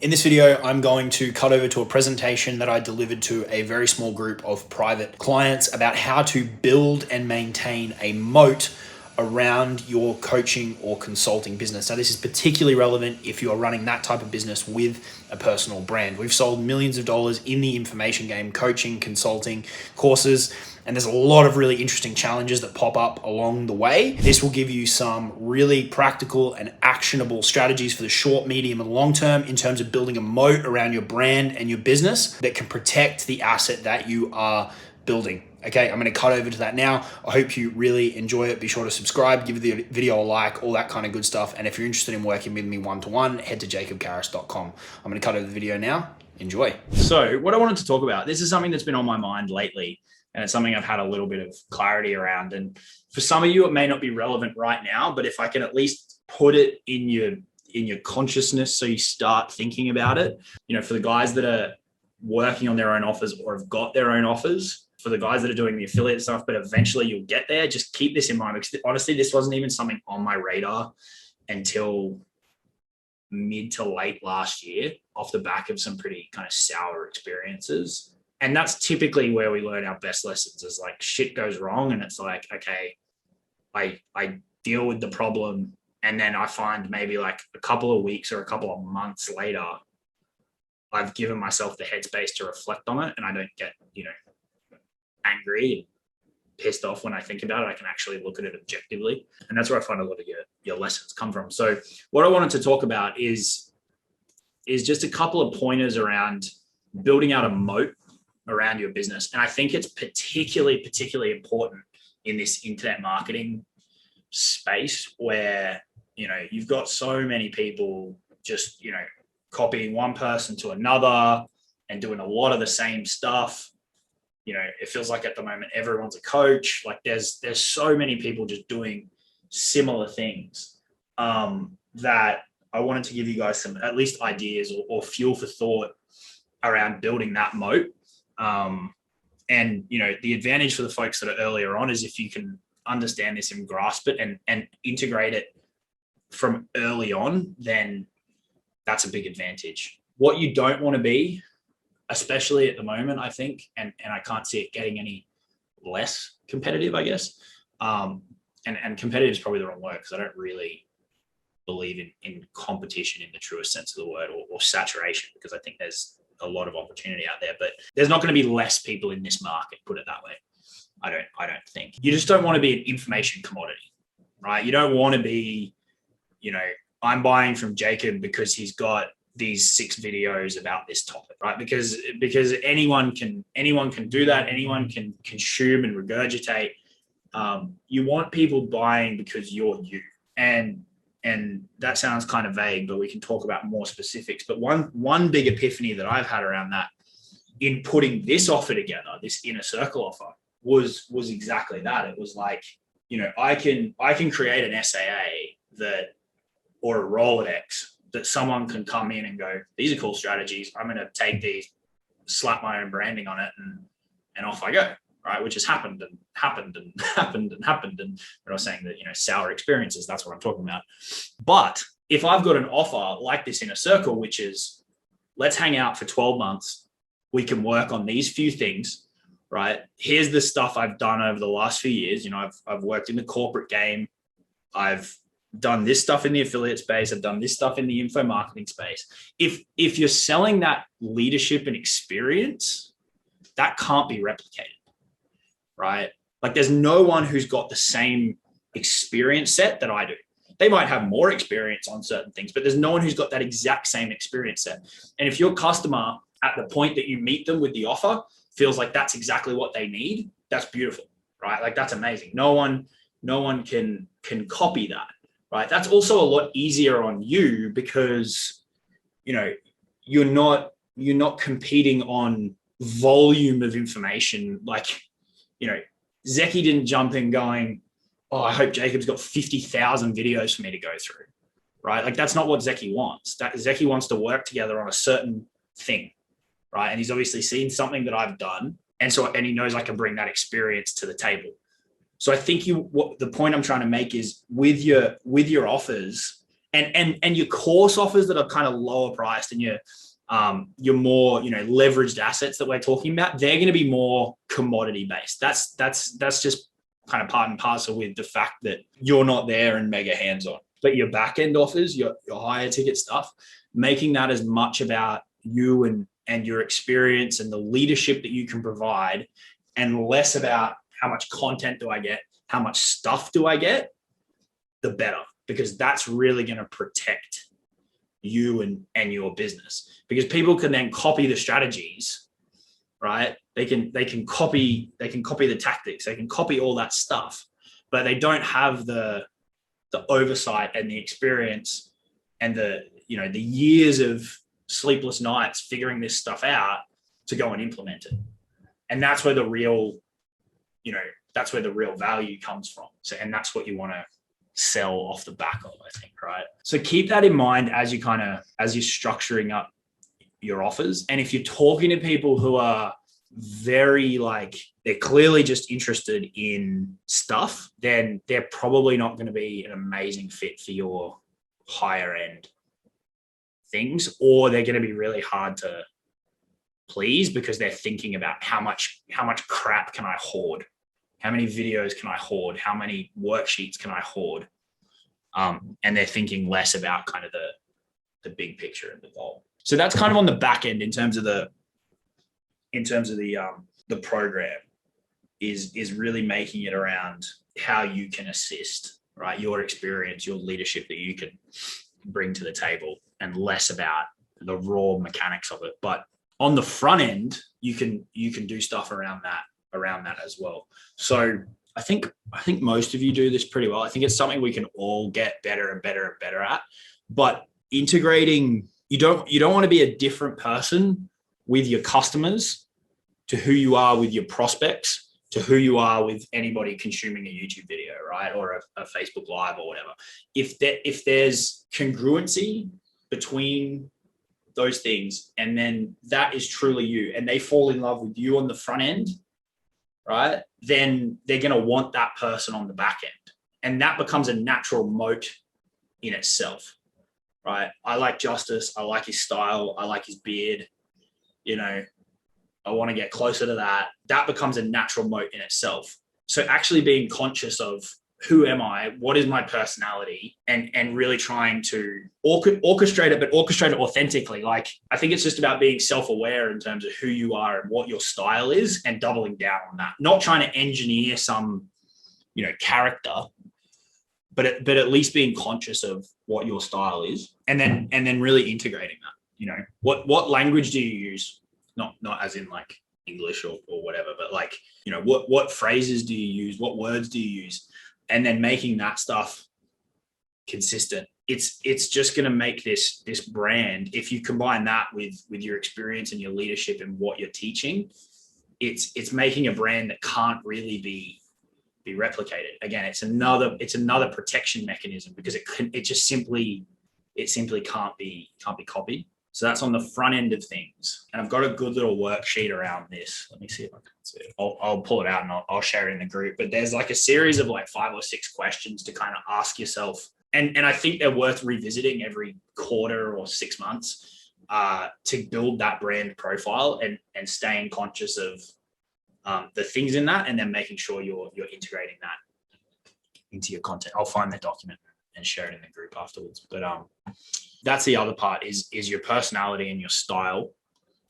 In this video, I'm going to cut over to a presentation that I delivered to a very small group of private clients about how to build and maintain a moat around your coaching or consulting business. Now, this is particularly relevant if you're running that type of business with a personal brand. We've sold millions of dollars in the information game, coaching, consulting, courses, and there's a lot of really interesting challenges that pop up along the way. This will give you some really practical and actionable strategies for the short, medium, and long term in terms of building a moat around your brand and your business that can protect the asset that you are building. Okay, I'm going to cut over to that now. I hope you really enjoy it. Be sure to subscribe, give the video a like, all that kind of good stuff. And if you're interested in working with me one-to-one, head to jacobcaris.com. I'm going to cut over the video now. Enjoy. So what I wanted to talk about, this is something that's been on my mind lately, and it's something I've had a little bit of clarity around. And for some of you, it may not be relevant right now, but if I can at least put it in your consciousness so you start thinking about it, for the guys that are working on their own offers or have got their own offers, for the guys that are doing the affiliate stuff, but eventually you'll get there, just keep this in mind, because honestly, this wasn't even something on my radar until mid to late last year off the back of some pretty kind of sour experiences. And that's typically where we learn our best lessons, is like shit goes wrong. And it's like, okay, I deal with the problem. And then I find maybe like a couple of weeks or a couple of months later, I've given myself the headspace to reflect on it. And I don't get, angry and pissed off when I think about it. I can actually look at it objectively. And that's where I find a lot of your lessons come from. So what I wanted to talk about is just a couple of pointers around building out a moat around your business. And I think it's particularly important in this internet marketing space where, you've got so many people just, copying one person to another and doing a lot of the same stuff. It feels like at the moment, everyone's a coach. Like there's so many people just doing similar things that I wanted to give you guys some at least ideas or fuel for thought around building that moat. And the advantage for the folks that are earlier on is if you can understand this and grasp it and integrate it from early on, then that's a big advantage. What you don't want to be, especially at the moment, I think, and I can't see it getting any less competitive, I guess. And competitive is probably the wrong word, because I don't really believe in competition in the truest sense of the word, or saturation, because I think there's a lot of opportunity out there, but there's not going to be less people in this market, put it that way. I don't think. You just don't want to be an information commodity, right? You don't want to be, I'm buying from Jacob because he's got these 6 videos about this topic, right? Because anyone can do that. Anyone can consume and regurgitate. You want people buying because you're you. And that sounds kind of vague, but we can talk about more specifics. But one big epiphany that I've had around that in putting this offer together, this inner circle offer, was exactly that. It was like, I can create an SAA or a Rolodex that someone can come in and go, these are cool strategies. I'm going to take these, slap my own branding on it, and off I go, right? Which has happened. And we're not saying that, sour experiences, that's what I'm talking about. But if I've got an offer like this in a circle, which is, let's hang out for 12 months. We can work on these few things, right? Here's the stuff I've done over the last few years. I've worked in the corporate game. I've done this stuff in the affiliate space. I've done this stuff in the info marketing space. If you're selling that leadership and experience, that can't be replicated, right? Like there's no one who's got the same experience set that I do. They might have more experience on certain things, but there's no one who's got that exact same experience set. And if your customer at the point that you meet them with the offer feels like that's exactly what they need, that's beautiful, right? Like that's amazing. No one can copy that. Right. That's also a lot easier on you because, you're not competing on volume of information. Like, Zeki didn't jump in going, oh, I hope Jacob's got 50,000 videos for me to go through. Right. Like that's not what Zeki wants. Zeki wants to work together on a certain thing. Right. And he's obviously seen something that I've done. And he knows I can bring that experience to the table. So I think the point I'm trying to make is with your offers, and your course offers that are kind of lower priced and your more, leveraged assets that we're talking about, they're going to be more commodity based. That's just kind of part and parcel with the fact that you're not there and mega hands on. But your back end offers, your higher ticket stuff, making that as much about you and your experience and the leadership that you can provide, and less about how much content do I get, how much stuff do I get, the better, because that's really going to protect you and your business. Because people can then copy the strategies, right? They can copy the tactics, they can copy all that stuff, but they don't have the oversight and the experience and the years of sleepless nights figuring this stuff out to go and implement it. And that's where the real value comes from. So, and that's what you want to sell off the back of, I think, right? So keep that in mind as you're structuring up your offers. And if you're talking to people who are very they're clearly just interested in stuff, then they're probably not going to be an amazing fit for your higher end things, or they're going to be really hard to please because they're thinking about how much crap can I hoard? How many videos can I hoard? How many worksheets can I hoard? And they're thinking less about kind of the big picture and the goal. So that's kind of on the back end in terms of the program is really making it around how you can assist, right? Your experience, your leadership that you can bring to the table, and less about the raw mechanics of it. But on the front end, you can do stuff around that as well. So I think most of you do this pretty well. I think it's something we can all get better and better and better at. But integrating, you don't want to be a different person with your customers to who you are with your prospects, to who you are with anybody consuming a YouTube video, right? Or a Facebook Live or whatever. If there's congruency between those things, and then that is truly you, and they fall in love with you on the front end, right? Then they're going to want that person on the back end. And that becomes a natural moat in itself, right? I like Justice. I like his style. I like his beard. I want to get closer to that. That becomes a natural moat in itself. So actually being conscious of who am I, what is my personality, and really trying to orchestrate it, but orchestrate it authentically. I think it's just about being self-aware in terms of who you are and what your style is, and doubling down on that. Not trying to engineer some, character, but at least being conscious of what your style is, and then really integrating that. What language do you use? Not as in English or whatever, but what phrases do you use? What words do you use? And then making that stuff consistent. It's just going to make this brand, if you combine that with your experience and your leadership and what you're teaching, it's making a brand that can't really be replicated. Again, it's another protection mechanism, because it simply can't be copied. So that's on the front end of things. And I've got a good little worksheet around this. Let me see if I can see it. I'll pull it out and I'll share it in the group. But there's a series of 5 or 6 questions to kind of ask yourself. And I think they're worth revisiting every quarter or 6 months to build that brand profile, and staying conscious of the things in that, and then making sure you're integrating that into your content. I'll find the document and share it in the group afterwards. But that's the other part is your personality and your style,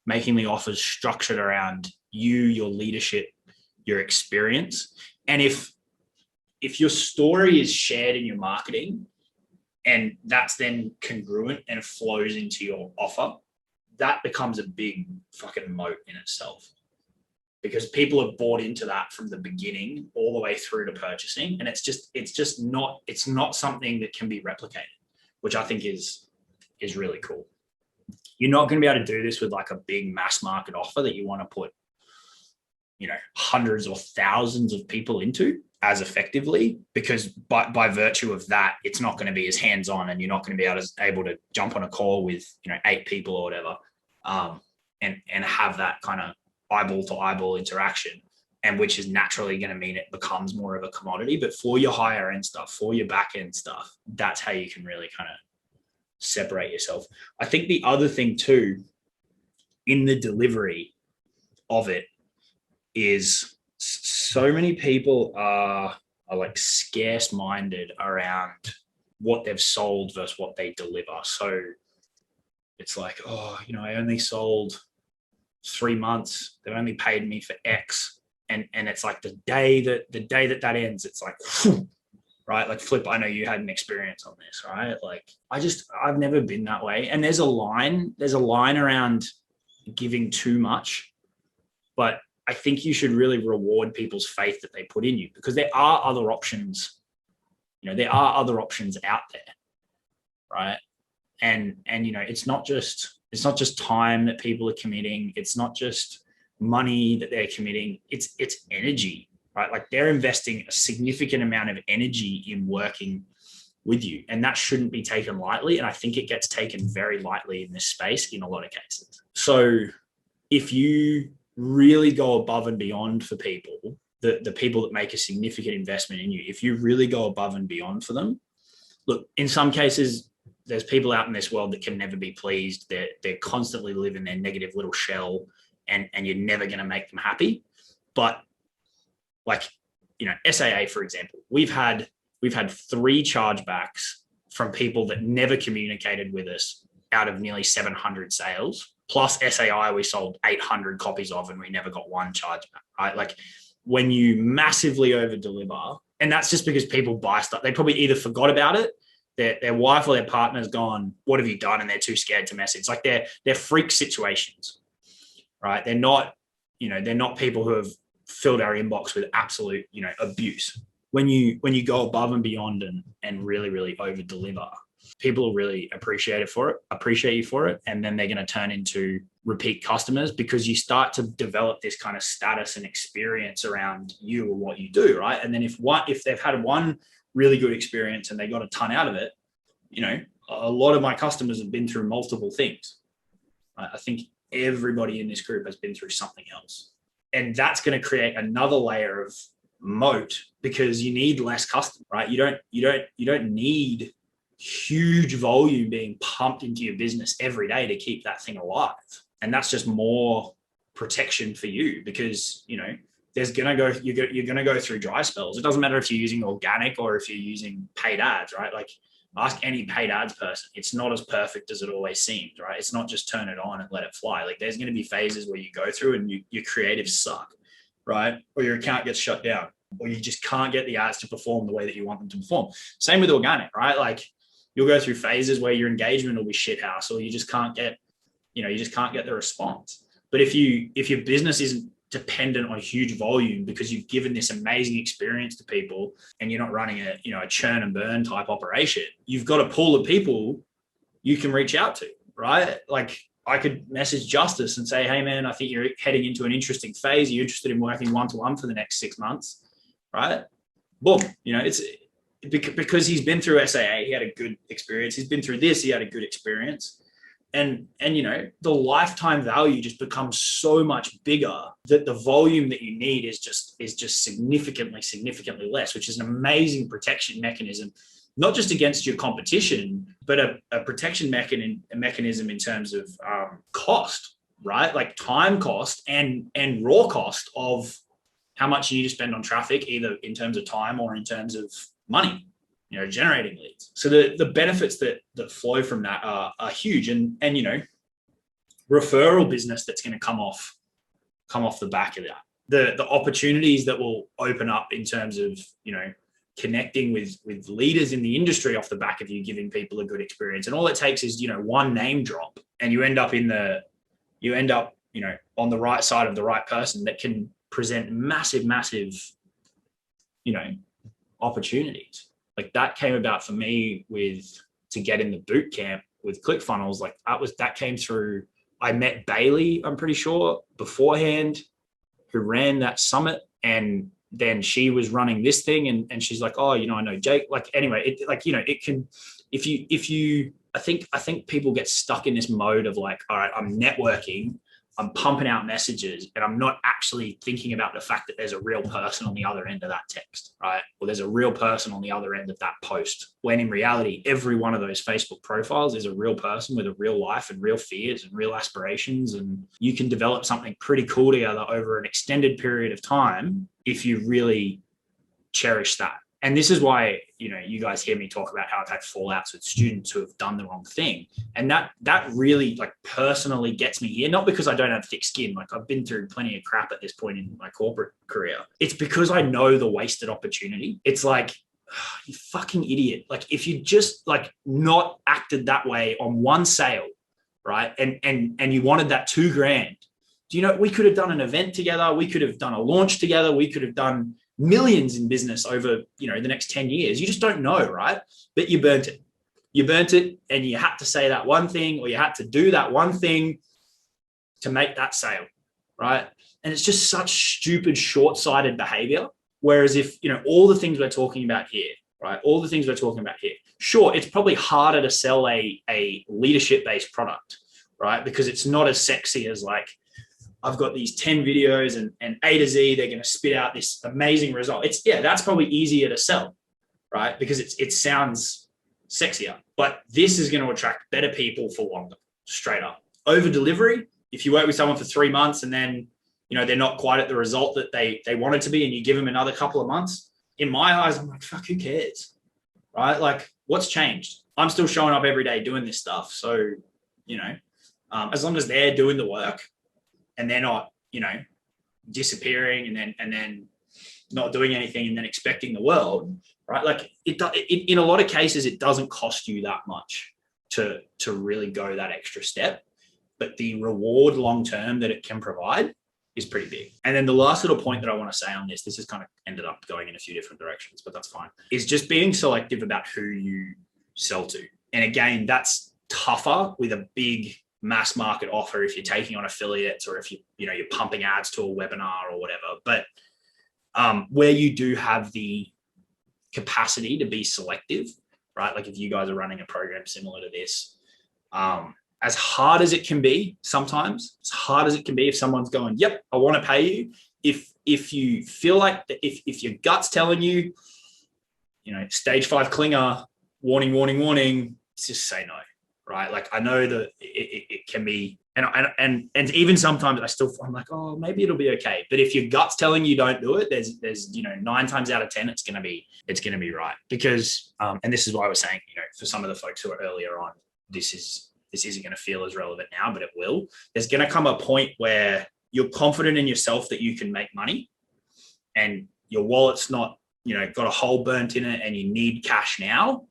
making the offers structured around you, your leadership, your experience. And if your story is shared in your marketing, and that's then congruent and flows into your offer, that becomes a big fucking moat in itself, because people have bought into that from the beginning all the way through to purchasing. And it's not something that can be replicated, which I think is really cool. You're not going to be able to do this with a big mass market offer that you want to put, hundreds or thousands of people into as effectively, because by virtue of that, it's not going to be as hands-on, and you're not going to be able to jump on a call with, 8 people or whatever, and have that kind of eyeball to eyeball interaction, and which is naturally going to mean it becomes more of a commodity. But for your higher end stuff, for your back end stuff, that's how you can really kind of separate yourself. I think the other thing too, in the delivery of it, is so many people are like scarce minded around what they've sold versus what they deliver. So it's like, oh, I only sold 3 months. They've only paid me for X. And it's like the day that ends, it's like, whew, right? Like, Flip, I know you had an experience on this, right? Like, I've never been that way. And there's a line around giving too much, but I think you should really reward people's faith that they put in you, because there are other options. There are other options out there, right? And it's not just time that people are committing. It's not just money that they're committing. It's energy, right? Like, they're investing a significant amount of energy in working with you, and that shouldn't be taken lightly. And I think it gets taken very lightly in this space in a lot of cases. So if you really go above and beyond for people, the people that make a significant investment in you, if you really go above and beyond for them, look, in some cases, there's people out in this world that can never be pleased. They're constantly living their negative little shell, and you're never going to make them happy. But like, SAA, for example, we've had 3 chargebacks from people that never communicated with us out of nearly 700 sales. Plus SAI, we sold 800 copies of, and we never got 1 chargeback, right? Like, when you massively over deliver, and that's just because people buy stuff, they probably either forgot about it, their wife or their partner's gone, what have you done? And they're too scared to message. Like, they're freak situations, right? They're not people who have filled our inbox with absolute, abuse. When you go above and beyond and really, really over deliver, people will really appreciate you for it. And then they're going to turn into repeat customers, because you start to develop this kind of status and experience around you or what you do, right? And then if they've had one really good experience and they got a ton out of it, a lot of my customers have been through multiple things. Right? I think everybody in this group has been through something else. And that's going to create another layer of moat, because you need less customers, right? You don't need huge volume being pumped into your business every day to keep that thing alive. And that's just more protection for you, because you're going to go through dry spells. It doesn't matter if you're using organic or if you're using paid ads, right? Like, ask any paid ads person. It's not as perfect as it always seems, right? It's not just turn it on and let it fly. Like, there's going to be phases where you go through and your creatives suck, right? Or your account gets shut down, or you just can't get the ads to perform the way that you want them to perform. Same with organic, right? Like, you'll go through phases where your engagement will be shithouse, or you just can't get the response. But if your business isn't dependent on huge volume, because you've given this amazing experience to people, and you're not running a churn and burn type operation, you've got a pool of people you can reach out to, right? Like, I could message Justice and say, hey man, I think you're heading into an interesting phase. Are you interested in working one-to-one for the next 6 months? Right? Boom. It's because he's been through SAA, he had a good experience. He's been through this, he had a good experience. And the lifetime value just becomes so much bigger that the volume that you need is just significantly less, which is an amazing protection mechanism, not just against your competition, but a protection mechanism in terms of cost, right? Like, time cost and raw cost of how much you need to spend on traffic, either in terms of time or in terms of money, generating leads. So the benefits that flow from that are huge. And referral business that's going to come off the back of that. The opportunities that will open up in terms of, connecting with leaders in the industry off the back of you giving people a good experience. And all it takes is, one name drop, and you end up on the right side of the right person that can present massive, opportunities. Like, that came about for me to get in the boot camp with ClickFunnels. Like, that came through, I met Bailey, I'm pretty sure, beforehand, who ran that summit. And then she was running this thing, and she's like, oh, I know Jake. Like, anyway, it can, I think people get stuck in this mode of like, all right, I'm networking, I'm pumping out messages and I'm not actually thinking about the fact that there's a real person on the other end of that text, right? Or there's a real person on the other end of that post. When in reality, every one of those Facebook profiles is a real person with a real life and real fears and real aspirations. And you can develop something pretty cool together over an extended period of time if you really cherish that. And this is why, you guys hear me talk about how I've had fallouts with students who have done the wrong thing. And that really like personally gets me here, not because I don't have thick skin. Like I've been through plenty of crap at this point in my corporate career. It's because I know the wasted opportunity. It's like, oh, you fucking idiot. Like if you just like not acted that way on one sale, right? And you wanted that $2,000, we could have done an event together. We could have done a launch together. We could have done millions in business over, the next 10 years. You just don't know, right? But you burnt it. And you had to say that one thing, or you had to do that one thing to make that sale, right? And it's just such stupid, short-sighted behavior. Whereas if, all the things we're talking about here, right? All the things we're talking about here, sure, it's probably harder to sell a leadership-based product, right? Because it's not as sexy as like, I've got these 10 videos and A to Z, they're going to spit out this amazing result. That's probably easier to sell, right? Because it sounds sexier, but this is going to attract better people for longer, straight up. Over delivery, if you work with someone for 3 months and then, they're not quite at the result that they wanted to be, and you give them another couple of months, in my eyes, I'm like, fuck, who cares, right? Like what's changed? I'm still showing up every day doing this stuff. So, as long as they're doing the work, and they're not, disappearing and then not doing anything and then expecting the world, right? Like it in a lot of cases, it doesn't cost you that much to really go that extra step, but the reward long-term that it can provide is pretty big. And then the last little point that I want to say on this has kind of ended up going in a few different directions, but that's fine, is just being selective about who you sell to. And again, that's tougher with a big mass market offer if you're taking on affiliates, or if you're pumping ads to a webinar or whatever. But where you do have the capacity to be selective, right? Like if you guys are running a program similar to this, as hard as it can be, sometimes as hard as it can be, if someone's going, yep, I want to pay you. If you feel like if your gut's telling you, stage 5 clinger, warning, just say no. Right. Like I know that it can be, and even sometimes I'm like, oh, maybe it'll be okay. But if your gut's telling you don't do it, there's 9 times out of 10, it's going to be right. Because, and this is why I was saying, for some of the folks who are earlier on, this isn't going to feel as relevant now, but it will. There's going to come a point where you're confident in yourself that you can make money, and your wallet's not, got a hole burnt in it, and you need cash now.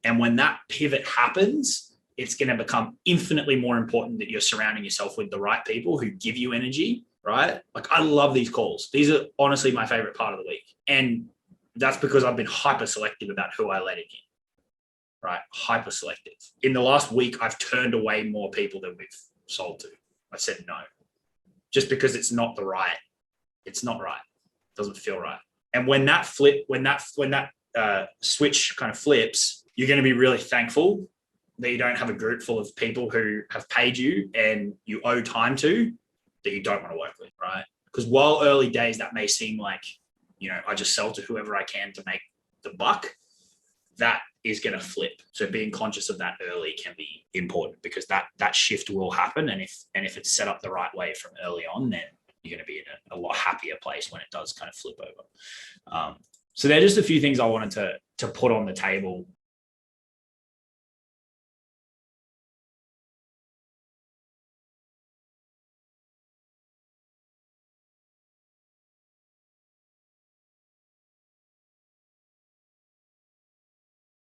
And when that pivot happens, it's going to become infinitely more important that you're surrounding yourself with the right people who give you energy, right? Like I love these calls. These are honestly my favorite part of the week. And that's because I've been hyper selective about who I let in, right? Hyper selective. In the last week, I've turned away more people than we've sold to. I said no, just because it's not right. It doesn't feel right. And when that switch kind of flips, you're going to be really thankful that you don't have a group full of people who have paid you and you owe time to, that you don't want to work with, right? Because while early days, that may seem like, I just sell to whoever I can to make the buck, that is going to flip. So being conscious of that early can be important, because that shift will happen. And if it's set up the right way from early on, then you're going to be in a lot happier place when it does kind of flip over. So they're just a few things I wanted to put on the table